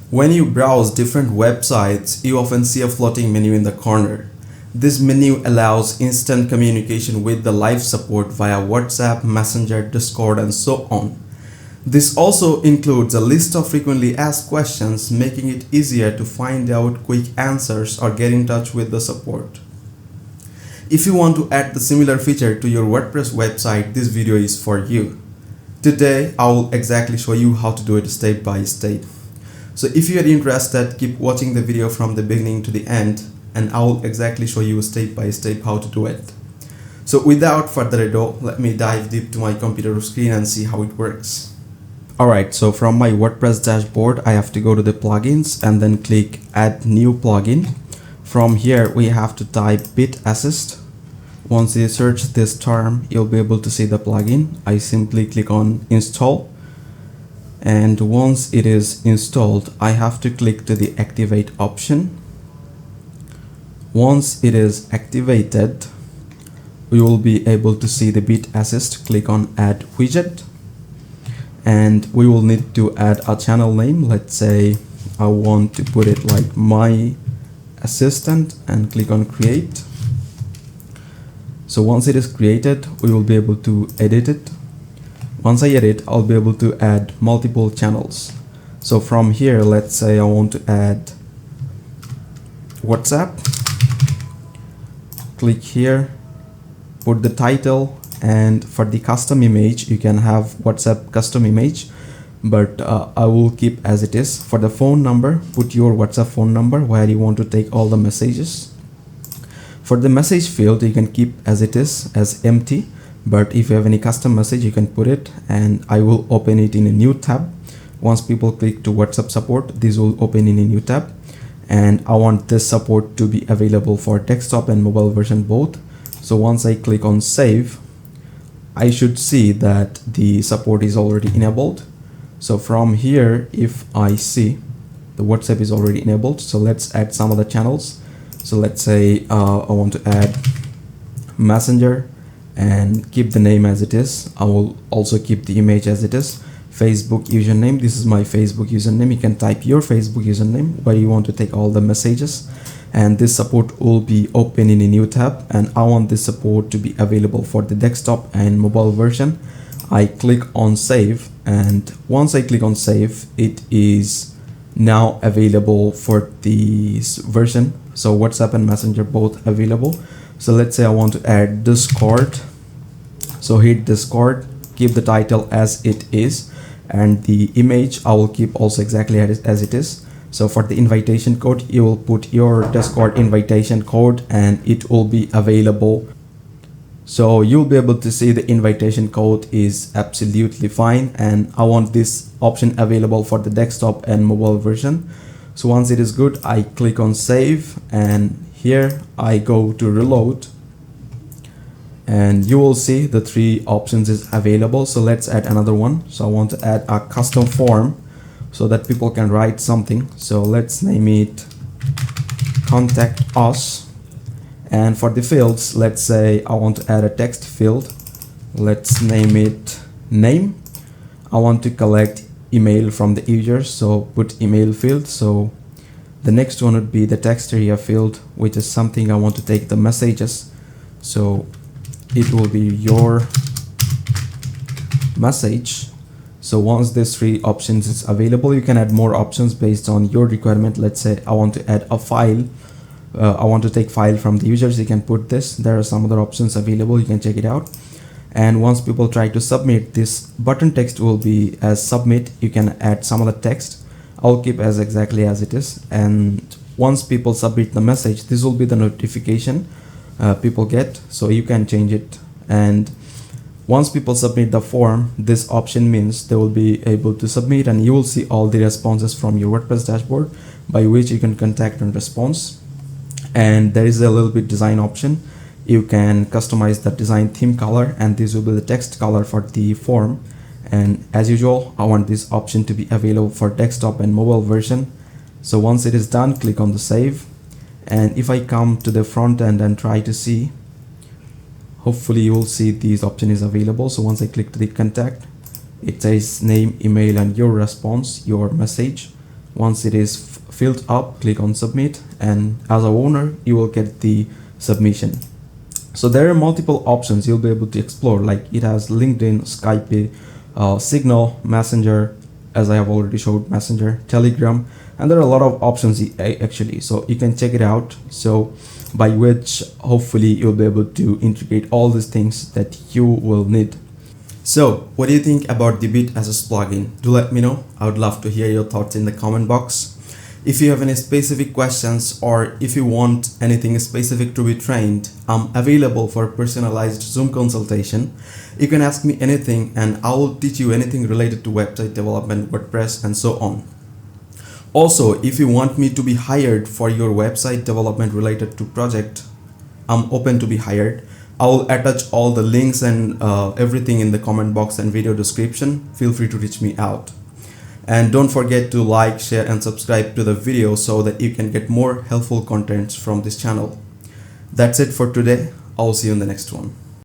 When you browse different websites, you often see a floating menu in the corner. This menu allows instant communication with the live support via WhatsApp, Messenger, Discord, and so on. This also includes a list of frequently asked questions, making it easier to find out quick answers or get in touch with the support. If you want to add the similar feature to your WordPress website, this video is for you. Today, I will exactly show you how to do it step by step. So if you are interested, keep watching the video from the beginning to the end, and I will exactly show you step by step how to do it. So without further ado, let me dive deep to my computer screen and see how it works. Alright, so from my WordPress dashboard, I have to go to the plugins and then click add new plugin. From here, we have to type bit assist. Once you search this term, you'll be able to see the plugin. I simply click on install. And once it is installed, I have to click to the activate option. Once it is activated, we will be able to see the bit assist. Click on add widget. And we will need to add a channel name. Let's say I want to put it like my assistant and click on create. So once it is created, we will be able to edit it. Once I edit, I'll be able to add multiple channels. So from here, let's say I want to add WhatsApp. Click here, put the title, and for the custom image, you can have WhatsApp custom image, but I will keep as it is. For the phone number, put your WhatsApp phone number where you want to take all the messages. For the message field, you can keep as it is, as empty, but if you have any custom message, you can put it, and I will open it in a new tab. Once people click to WhatsApp support, this will open in a new tab, and I want this support to be available for desktop and mobile version both. So once I click on save, I should see that the support is already enabled. So from here, if I see the WhatsApp is already enabled, so let's add some other channels. So let's say I want to add Messenger and keep the name as it is. I will also keep the image as it is. Facebook username, this is my Facebook username. You can type your Facebook username where you want to take all the messages, and this support will be open in a new tab, and I want this support to be available for the desktop and mobile version. I click on save, and once I click on save, it is now available for this version. So WhatsApp and Messenger both available. So let's say I want to add Discord. So hit Discord, keep the title as it is, and the image I will keep also exactly as it is. So for the invitation code, you will put your Discord invitation code and it will be available. So you'll be able to see the invitation code is absolutely fine, and I want this option available for the desktop and mobile version. So once it is good, I click on save, and here I go to reload, and you will see the three options is available. So let's add another one. So I want to add a custom form so that people can write something. So let's name it contact us. And for the fields, let's say I want to add a text field. Let's name it name. I want to collect email from the users, so put email field. So the next one would be the text area field, which is something I want to take the messages. So it will be your message. So once these three options is available, you can add more options based on your requirement. Let's say I want to add a file. I want to take file from the users. You can put this. There are some other options available. You can check it out. And once people try to submit, this button text will be as submit. You can add some other text. I'll keep as exactly as it is. And once people submit the message, this will be the notification people get. So you can change it. And once people submit the form, this option means they will be able to submit, and you will see all the responses from your WordPress dashboard by which you can contact and response. And there is a little bit design option. You can customize the design theme color, and this will be the text color for the form. And as usual, I want this option to be available for desktop and mobile version. So once it is done, click on the save. And if I come to the front end and try to see, hopefully you will see these option is available. So once I click to the contact, it says name, email, and your response, your message. Once it is filled up, click on submit, and as a owner you will get the submission. So there are multiple options you'll be able to explore, like it has LinkedIn, Skype, Signal, Messenger, as I have already showed, Messenger, Telegram, and there are a lot of options actually, so you can check it out. So by which hopefully you'll be able to integrate all these things that you will need. So what do you think about the BitAssist plugin? Do let me know. I would love to hear your thoughts in the comment box. If you have any specific questions or if you want anything specific to be trained, I'm available for personalized Zoom consultation. You can ask me anything and I will teach you anything related to website development, WordPress, and so on. Also, if you want me to be hired for your website development related to project, I'm open to be hired. I will attach all the links and everything in the comment box and video description. Feel free to reach me out. And don't forget to like, share, and subscribe to the video so that you can get more helpful contents from this channel. That's it for today. I'll see you in the next one.